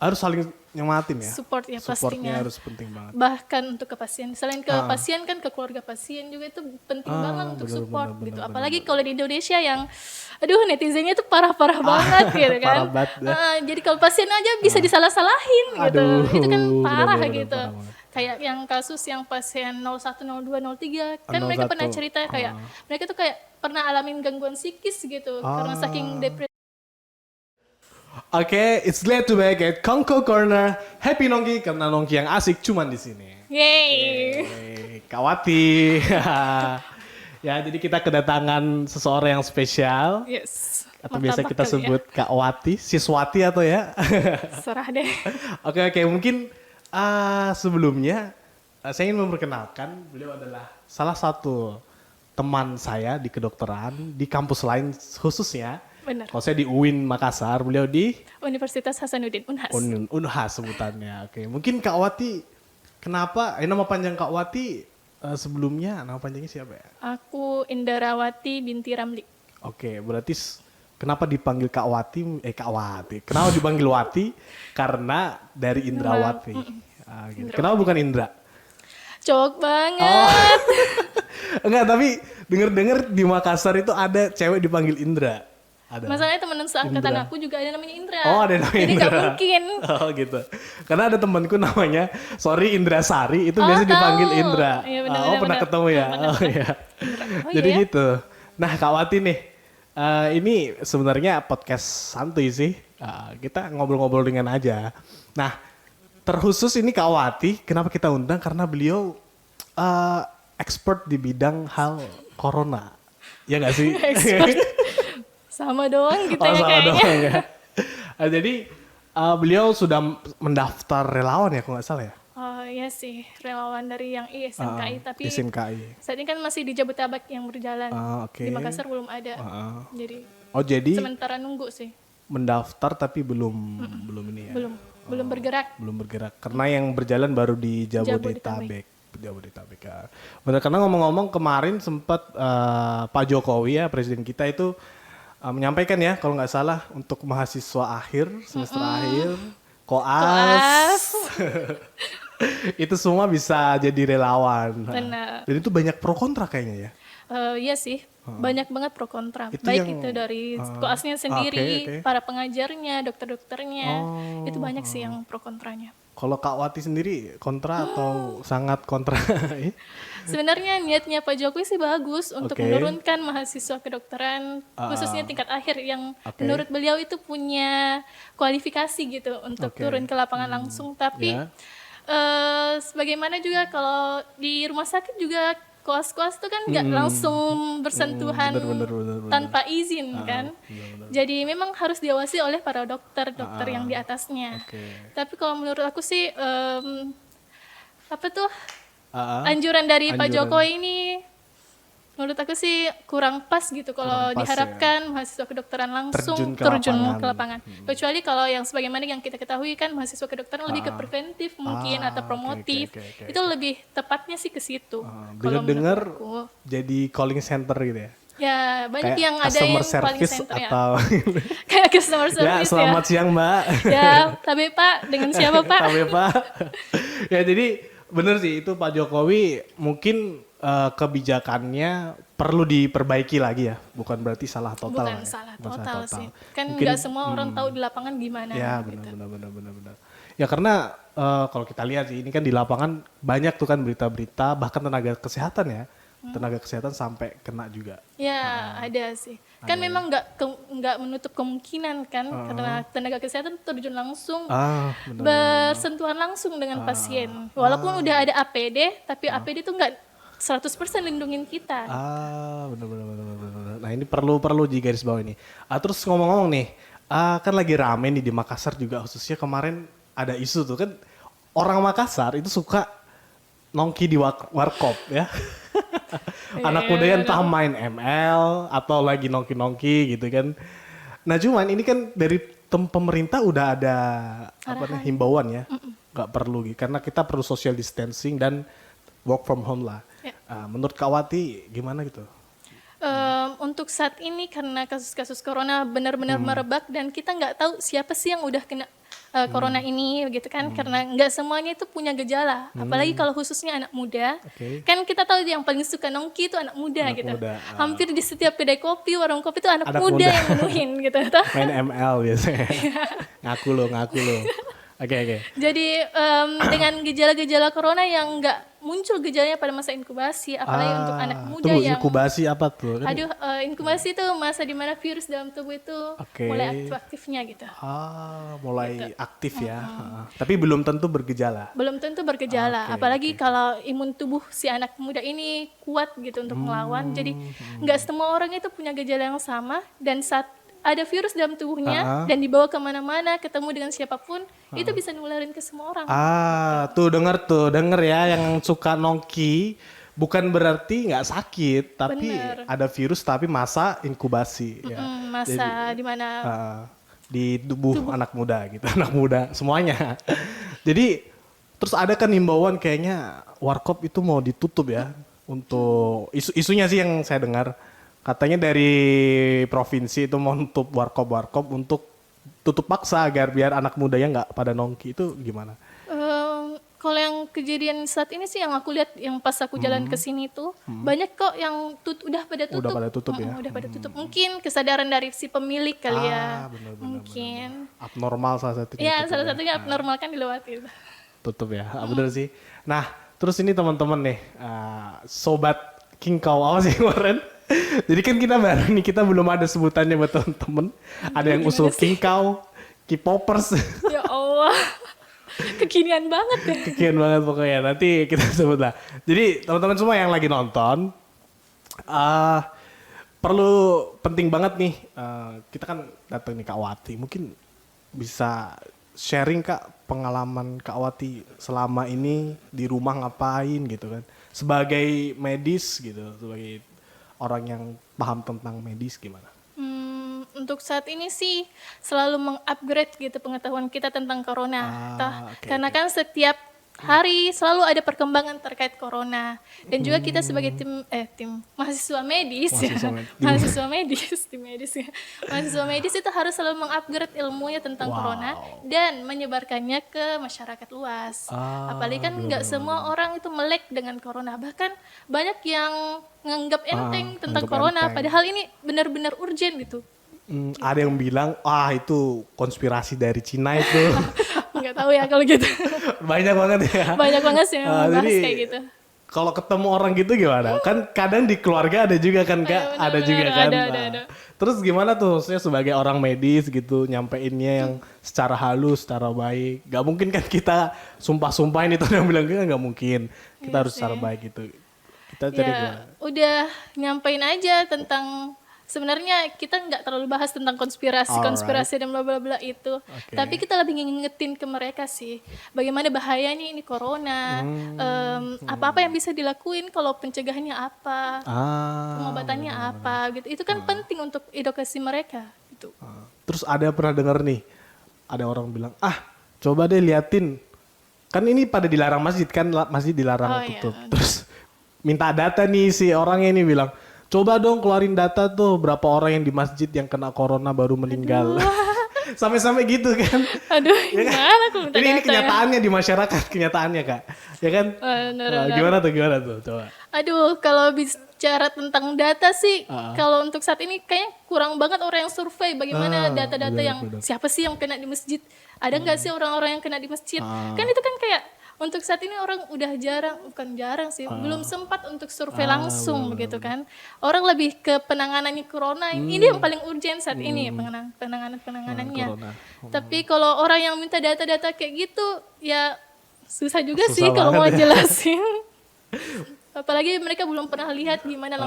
Harus saling nyemangatin ya. Support ya Supportnya pastinya. harus penting banget. Bahkan untuk ke pasien, selain ke pasien kan ke keluarga pasien juga itu penting banget untuk bener, support bener, gitu. bener, Apalagi kalau di Indonesia yang, aduh netizennya tuh parah-parah banget gitu kan. Parah banget ya. Jadi kalau pasien aja bisa disalah-salahin gitu, Aduh, itu kan parah bener, gitu. parah banget. Kayak yang kasus yang pasien 01, 02, 03 kan Oh, mereka 01. pernah cerita kayak mereka tuh kayak pernah alamin gangguan psikis gitu karena saking depresi. Oke, it's glad to back at Kongko Corner. Happy Nongki karena Nongki yang asik cuman di sini. Yeay. Kak Wati. Ya, jadi kita kedatangan seseorang yang spesial. Yes. Atau biasa Martabak kita kali ya. sebut Kak Wati, Siswati atau ya. Serah deh. Oke, mungkin sebelumnya saya ingin memperkenalkan beliau adalah salah satu teman saya di kedokteran di kampus lain khususnya. Benar. Kalau saya di UIN Makassar, beliau di Universitas Hasanuddin Unhas. Unhas sebutannya. Oke, mungkin Kak Wati kenapa nama panjang Kak Wati sebelumnya nama panjangnya siapa ya? Aku Indarawati binti Ramli. Oke, berarti kenapa dipanggil Kak Wati? Kak Wati. Kenapa dipanggil Wati? Karena dari Indrawati. Gitu. Kenapa bukan Indra? Cowok banget. Enggak, tapi denger-denger di Makassar itu ada cewek dipanggil Indra. Ada. Masalahnya temen seangkatan Indra. aku juga ada namanya Indra. Oh, ada namanya Jadi Indra. gak mungkin. Oh gitu. Karena ada temanku namanya, sorry Indra Sari, itu biasa tahu. dipanggil Indra. Iya, benar, Oh, benar, pernah benar. ketemu ya? Pernah, Oh iya. Oh, Jadi iya? gitu. Nah Kak Wati nih, ini sebenarnya podcast santuy sih. Kita ngobrol-ngobrol dengan aja. Nah, terkhusus ini Kak Wati, kenapa kita undang? Karena beliau expert di bidang hal corona. Ya nggak sih? Expert. Sama doang gitu Oh, ya sama kayaknya. doang ya. Jadi beliau sudah mendaftar relawan ya kalau nggak salah ya? Oh iya sih, relawan dari yang ISMKI. Tapi SMKI. saat ini kan masih di Jabodetabek yang berjalan. Oke. Di Makassar belum ada. Jadi Oh jadi sementara nunggu sih. mendaftar tapi belum ini ya? Belum bergerak. Belum bergerak. Karena yang berjalan baru di Jabodetabek. Jabodetabek ya. Benar, karena ngomong-ngomong kemarin sempat Pak Jokowi ya presiden kita itu menyampaikan ya kalau nggak salah untuk mahasiswa akhir semester akhir koas. Itu semua bisa jadi relawan. Benar. Dan itu banyak pro kontra kayaknya ya. Iya sih, banyak banget pro kontra. Itu Baik yang- itu dari koasnya sendiri, oke. para pengajarnya, dokter-dokternya. Itu banyak sih yang pro kontranya. Kalau Kak Wati sendiri kontra atau sangat kontra? Sebenarnya niatnya Pak Jokowi sih bagus untuk Oke. menurunkan mahasiswa kedokteran, khususnya tingkat akhir yang menurut beliau itu punya kualifikasi gitu untuk Oke. turun ke lapangan langsung. Tapi Ya. sebagaimana juga kalau di rumah sakit juga koas-koas itu kan nggak langsung bersentuhan bener. tanpa izin kan. Jadi memang harus diawasi oleh para dokter yang di atasnya. Oke. Tapi kalau menurut aku sih apa tuh Ah, anjuran dari Pak Anjuran. Jokowi ini menurut aku sih kurang pas gitu kalau Kurang pas diharapkan mahasiswa kedokteran langsung Terjun ke terjun lapangan. ke lapangan. Kecuali kalau yang sebagaimana yang kita ketahui kan mahasiswa kedokteran lebih ke preventif mungkin atau promotif. oke. Itu lebih tepatnya sih ke situ. Kalau dengar-dengar menurut aku. jadi calling center gitu ya. Ya banyak Kayak yang ada customer yang paling service center ya. atau Kayak customer ya service ya. selamat siang Mbak. Ya, tapi Pak dengan siapa Pak? Tapi Pak. Ya jadi bener sih itu Pak Jokowi mungkin kebijakannya perlu diperbaiki lagi ya. Bukan berarti salah total. Bukan ya. salah Bukan total sih. Kan Mungkin- nggak semua orang tahu di lapangan gimana. Ya gitu. benar. Ya karena kalau kita lihat sih ini kan di lapangan banyak tuh kan berita-berita bahkan tenaga kesehatan ya. Tenaga kesehatan sampai kena juga. Ya, ada sih. Kan memang nggak menutup kemungkinan kan karena tenaga kesehatan terjun langsung Benar. bersentuhan langsung dengan pasien. Walaupun udah ada APD, tapi APD itu nggak 100% lindungin kita. Benar. Nah ini perlu di garis bawah ini. Terus ngomong-ngomong nih, kan lagi rame nih di Makassar juga khususnya kemarin ada isu tuh kan orang Makassar itu suka nongki di warkop ya. Anak muda entah main ML atau lagi nongki-nongki gitu kan. Nah cuman ini kan dari pemerintah udah ada himbauan ya. Gak perlu gitu karena kita perlu social distancing dan work from home lah. Ya. Menurut Kak Wati gimana gitu? Untuk saat ini karena kasus-kasus corona benar-benar merebak dan kita nggak tahu siapa sih yang udah kena corona ini gitu kan, karena nggak semuanya itu punya gejala, apalagi kalau khususnya anak muda. Oke. Kan kita tahu yang paling suka nongki itu anak muda Anak gitu. muda, Hampir di setiap kedai kopi, warung kopi itu anak Anak muda muda. yang menuhin gitu. Toh. Main ML biasanya. Ngaku lo. Oke. Jadi dengan gejala-gejala corona yang nggak muncul gejalanya pada masa inkubasi, apalagi untuk anak muda tunggu, yang inkubasi apa tuh? Kan, inkubasi itu masa dimana virus dalam tubuh itu Oke. mulai aktif-aktifnya gitu. mulai aktif ya. Tapi belum tentu bergejala. Belum tentu bergejala, Oke, apalagi kalau imun tubuh si anak muda ini kuat gitu untuk melawan. Jadi nggak semua orang itu punya gejala yang sama, dan saat ada virus dalam tubuhnya dan dibawa kemana-mana, ketemu dengan siapapun, itu bisa nularin ke semua orang. Tuh denger ya yang suka nongki, bukan berarti nggak sakit, tapi Bener. ada virus tapi masa inkubasi ya. Masa dimana Di tubuh anak muda gitu, anak muda semuanya. Jadi terus ada kan himbauan kayaknya warkop itu mau ditutup ya, untuk isunya sih yang saya dengar. Katanya dari provinsi itu mau nutup warkop untuk tutup paksa agar biar anak mudanya nggak pada nongki. Itu gimana? Kalau yang kejadian saat ini sih yang aku lihat, yang pas aku jalan ke sini tuh banyak kok yang udah pada tutup. Udah pada tutup ya? Udah pada tutup. Mungkin kesadaran dari si pemilik kali ya. Bener, Mungkin. abnormal salah satunya. Ya, tutup salah ya. satunya abnormal kan dilewati. Tutup ya, bener sih. Nah, terus ini teman-teman nih, sobat King Kau apa sih kemarin? Jadi kan kita baru nih, kita belum ada sebutannya buat teman-teman. Ada yang usul King Kau, K-popers. Ya Allah. Kekinian banget ya. Kekinian banget pokoknya. Nanti kita sebut lah. Jadi teman-teman semua yang lagi nonton, penting banget nih. Kita kan datang nih Kak Wati. Mungkin bisa sharing Kak pengalaman Kak Wati selama ini di rumah ngapain gitu kan. Sebagai medis gitu, sebagai orang yang paham tentang medis gimana? Untuk saat ini sih selalu mengupgrade gitu pengetahuan kita tentang corona. Karena kan setiap hari selalu ada perkembangan terkait corona. Dan juga kita sebagai tim mahasiswa medis mahasiswa medis itu harus selalu mengupgrade ilmunya tentang corona dan menyebarkannya ke masyarakat luas. Apalagi kan nggak semua orang itu melek dengan corona. Bahkan banyak yang nganggap enteng tentang corona, padahal ini benar-benar urgent gitu. Ada yang bilang, itu konspirasi dari Cina itu. Nggak tahu ya kalau gitu. Banyak banget ya. Banyak banget sih yang bahas jadi, kayak gitu. Kalau ketemu orang gitu gimana? Kan kadang di keluarga ada juga kan Kak? Bener, ada juga kan? ada. Terus gimana tuh maksudnya sebagai orang medis gitu, nyampeinnya yang secara halus, secara baik. Gak mungkin kan kita sumpah-sumpahin itu yang bilang kan gak mungkin. Kita harus secara baik gitu. Kita cari gimana? Udah nyampein aja tentang, sebenarnya kita nggak terlalu bahas tentang konspirasi dan bla bla bla itu. Tapi kita lebih ngingetin ke mereka sih bagaimana bahayanya ini corona, apa-apa yang bisa dilakuin, kalau pencegahannya apa, pengobatannya apa gitu. Itu kan penting untuk edukasi mereka gitu. Terus ada pernah dengar nih, ada orang bilang, coba deh liatin. Kan ini pada dilarang masjid kan, masjid dilarang tutup. Terus minta data nih si orangnya ini bilang, coba dong keluarin data tuh berapa orang yang di masjid yang kena corona baru meninggal. Sampai-sampai gitu kan. Aduh, ya kan? gimana aku minta ini data kenyataannya di masyarakat, kenyataannya Kak. Ya kan? Bener. Gimana tuh coba. Aduh, kalau bicara tentang data sih, kalau untuk saat ini kayaknya kurang banget orang yang survei bagaimana data-data yang siapa sih yang kena di masjid. Ada nggak sih orang-orang yang kena di masjid? Kan itu kan kayak untuk saat ini orang udah bukan jarang sih, belum sempat untuk survei langsung begitu kan. Orang lebih ke penanganannya corona, ini yang paling urgent saat ini, penanganannya. Tapi kalau orang yang minta data-data kayak gitu, ya susah juga sih kalau mau jelasin. Apalagi mereka belum pernah lihat gimana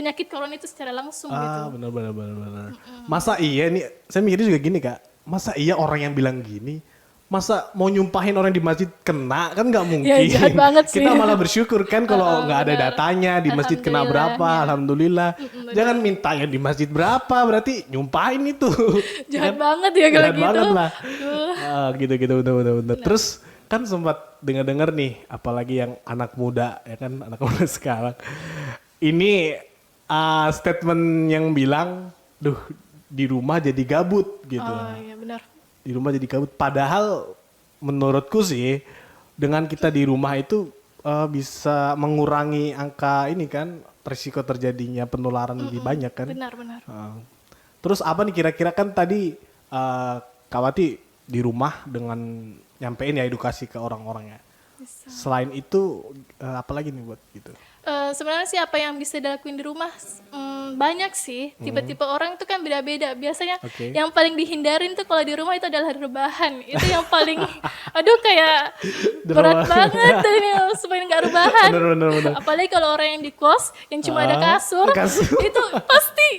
penyakit corona itu secara langsung gitu. Benar. Masa iya nih, saya mikirnya juga gini Kak, masa iya orang yang bilang gini, masa mau nyumpahin orang di masjid kena, kan nggak mungkin. Ya, jahat banget sih. Kita malah bersyukur kan kalau nggak ada datanya di masjid kena berapa, alhamdulillah. Jangan minta yang di masjid berapa, berarti nyumpahin itu. Jahat banget ya kalau gitu. Jahat banget lah. Gitu bener. Terus kan sempat dengar nih, apalagi yang anak muda ya kan, anak muda sekarang. Ini statement yang bilang, di rumah jadi gabut gitu. Oh iya benar. di rumah jadi kabut. Padahal menurutku sih dengan kita di rumah itu bisa mengurangi angka ini kan, risiko terjadinya penularan lebih banyak kan. Benar-benar. Terus apa nih kira-kira kan tadi Kak Wati di rumah dengan nyampein ya edukasi ke orang-orangnya. Selain itu apa lagi nih buat gitu? Sebenarnya sih apa yang bisa dilakuin di rumah banyak sih. Tipe-tipe orang itu kan beda-beda. Biasanya yang paling dihindarin tuh kalau di rumah itu adalah rebahan. Itu yang paling, aduh kayak berat banget tuh ini supaya nggak rebahan. Bener. Apalagi kalau orang yang di kos yang cuma ada kasur, itu pasti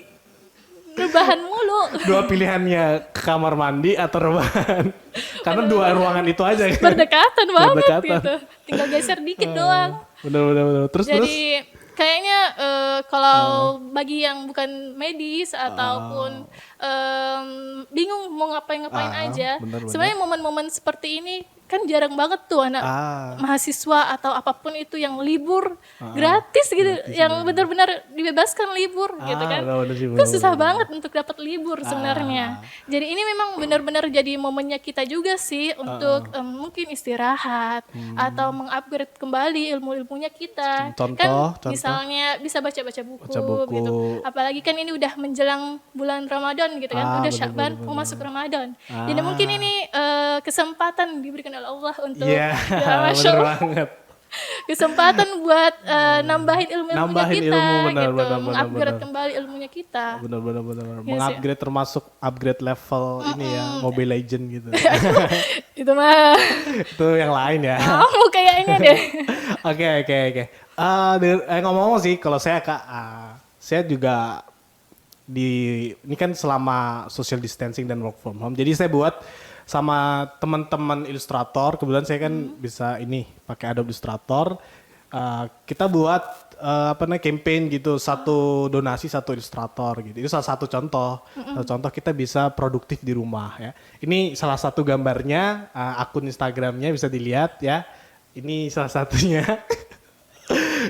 rebahan mulu. Dua pilihannya ke kamar mandi atau rebahan. Karena dua ruangan itu aja kan. Berdekatan banget gitu. Tinggal geser dikit doang. Bener. Terus Jadi kayaknya kalau bagi yang bukan medis ataupun bingung mau ngapain aja, bener. sebenarnya momen-momen seperti ini kan jarang banget tuh anak mahasiswa atau apapun itu yang libur gratis gitu, yang benar-benar dibebaskan libur gitu kan. Itu susah banget untuk dapat libur sebenarnya. Jadi ini memang benar-benar jadi momennya kita juga sih untuk mungkin istirahat atau mengupgrade kembali ilmu-ilmunya kita. Contoh. Misalnya bisa baca-baca buku gitu. Apalagi kan ini udah menjelang bulan Ramadan gitu kan, udah Sya'ban mau masuk Ramadan. Jadi mungkin ini kesempatan diberikan oleh Allah untuk bener banget. Kesempatan buat nambahin ilmu-ilmunya kita bener, gitu, mengupgrade kembali ilmunya kita. Bener. Mengupgrade termasuk upgrade level ini ya, Mobile Legend gitu. Itu mah Itu yang lain ya. kamu kayaknya deh. Oke. Ngomong-ngomong sih, kalau saya Kak, saya juga ini kan selama social distancing dan work from home. Jadi saya buat sama teman-teman ilustrator, kebetulan saya kan bisa ini pakai Adobe Illustrator. Kita buat campaign gitu, satu donasi satu ilustrator gitu. Itu salah satu contoh. Contoh kita bisa produktif di rumah ya. Ini salah satu gambarnya, akun Instagramnya bisa dilihat ya. Ini salah satunya.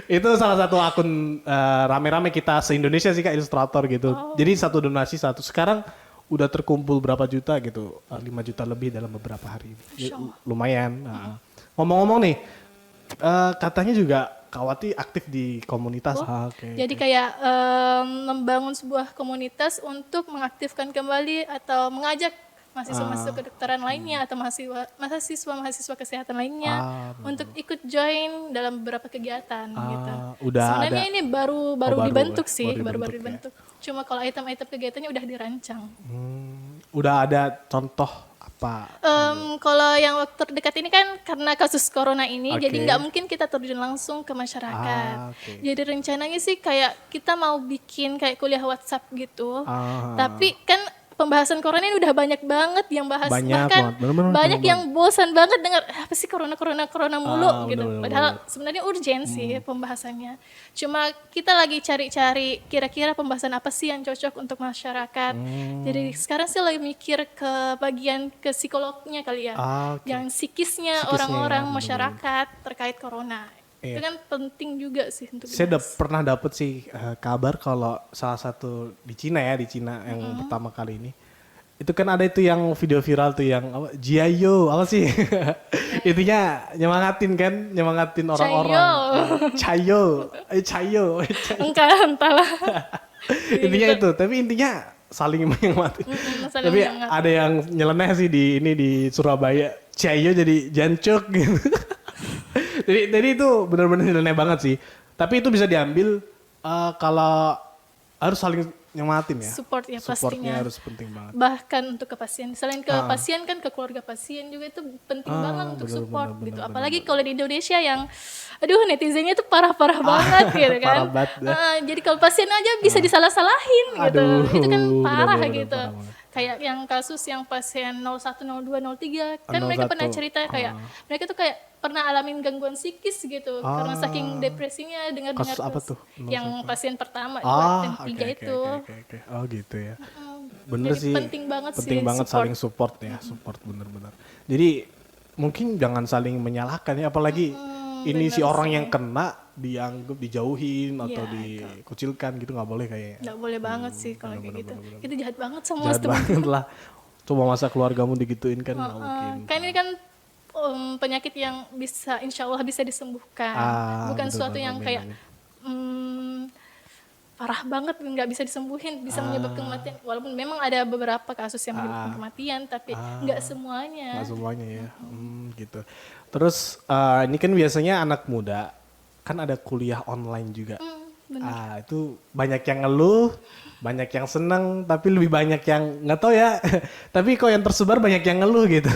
Itu salah satu akun rame-rame kita se-Indonesia sih Kak, ilustrator gitu. Jadi satu donasi satu. Sekarang udah terkumpul berapa juta gitu, 5 juta lebih dalam beberapa hari. Lumayan. Ngomong-ngomong nih, katanya juga Kak Wati aktif di komunitas. Jadi kayak membangun sebuah komunitas untuk mengaktifkan kembali atau mengajak mahasiswa-mahasiswa kedokteran lainnya atau mahasiswa kesehatan lainnya untuk ikut join dalam beberapa kegiatan gitu. Sebenarnya ini baru dibentuk sih, baru dibentuk. Cuma kalau item-item kegiatannya udah dirancang. Udah ada contoh apa? Kalau yang waktu terdekat ini kan karena kasus corona ini, jadi nggak mungkin kita terjun langsung ke masyarakat. Jadi rencananya sih kayak kita mau bikin kayak kuliah WhatsApp gitu. Tapi kan pembahasan corona ini udah banyak banget yang bahas, bahkan banyak yang bosan banget dengar apa sih corona mulu gitu. Padahal sebenarnya urgen sih pembahasannya. Cuma kita lagi cari-cari kira-kira pembahasan apa sih yang cocok untuk masyarakat. Jadi sekarang sih lagi mikir ke bagian ke psikolognya kali ya, yang psikisnya orang-orang masyarakat terkait corona. Itu kan penting juga sih untuk saya pernah dapet sih kabar kalau salah satu di Cina yang pertama kali ini itu kan ada itu yang video viral tuh yang apa Jiayo apa sih intinya nyemangatin orang-orang Chayo entahlah intinya itu, tapi intinya saling menyemangatin. Tapi ada yang nyeleneh sih di Surabaya, Chayo jadi jancuk gitu. Jadi itu benar-benar nyeleneh banget sih. Tapi itu bisa diambil kalau harus saling nyemangatin ya. Support ya pastinya. Supportnya harus penting banget. Bahkan untuk ke pasien. Selain ke pasien kan ke keluarga pasien juga itu penting banget untuk support gitu. Apalagi kalau di Indonesia yang netizennya tuh parah-parah banget gitu kan. Jadi kalau pasien aja bisa disalah-salahin gitu. Itu kan parah gitu. Parah. Kayak yang kasus yang pasien 01, 02, 03 kan mereka pernah cerita kayak mereka tuh kayak pernah alamin gangguan psikis gitu karena saking depresinya dengar-dengar yang pasien pertama 2 dan 3 itu. Oh gitu ya. Bener jadi sih. Penting banget support. Saling support ya, support bener-bener. Jadi mungkin jangan saling menyalahkan ya, apalagi ini si orang yang kena dianggap dijauhin atau dikucilkan gitu, nggak boleh kayaknya. Nggak boleh banget sih kalau kayak gitu. Itu jahat banget sama jahat banget lah. Coba masa keluargamu digituin kan nggak mungkin. Kan ini kan penyakit yang bisa insya Allah bisa disembuhkan, bukan betul, suatu yang amin, kayak amin. parah banget nggak bisa disembuhin, bisa menyebabkan kematian. Walaupun memang ada beberapa kasus yang menyebabkan kematian, tapi nggak semuanya. Nggak semuanya ya, gitu. Terus ini kan biasanya anak muda kan ada kuliah online juga. Itu banyak yang ngeluh, banyak yang seneng, tapi lebih banyak yang nggak tahu ya. Tapi kok yang tersebar banyak yang ngeluh gitu.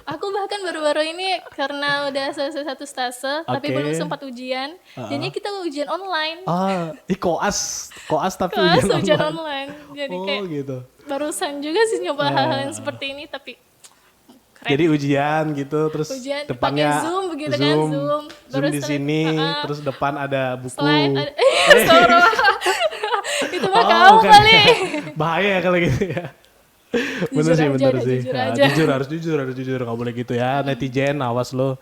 Aku bahkan baru-baru ini karena udah selesai satu stase, tapi Oke. belum sempat ujian, jadinya kita ujian online. Koas tapi Kelas ujian ujian online. online. Jadi kayak Gitu. barusan juga sih nyoba hal yang seperti ini, tapi keren. Jadi ujian gitu, terus Ujian depannya pakai Zoom begitu kan, Zoom. Zoom di sini, terus depan ada buku. Slide ada, Soro. Itu mah kamu bukan. kali. Bahaya ya kalau gitu ya. Bener Jujur sih, aja bener deh, sih. jujur Nah, aja. harus jujur, nggak boleh gitu ya. Netizen, awas lo.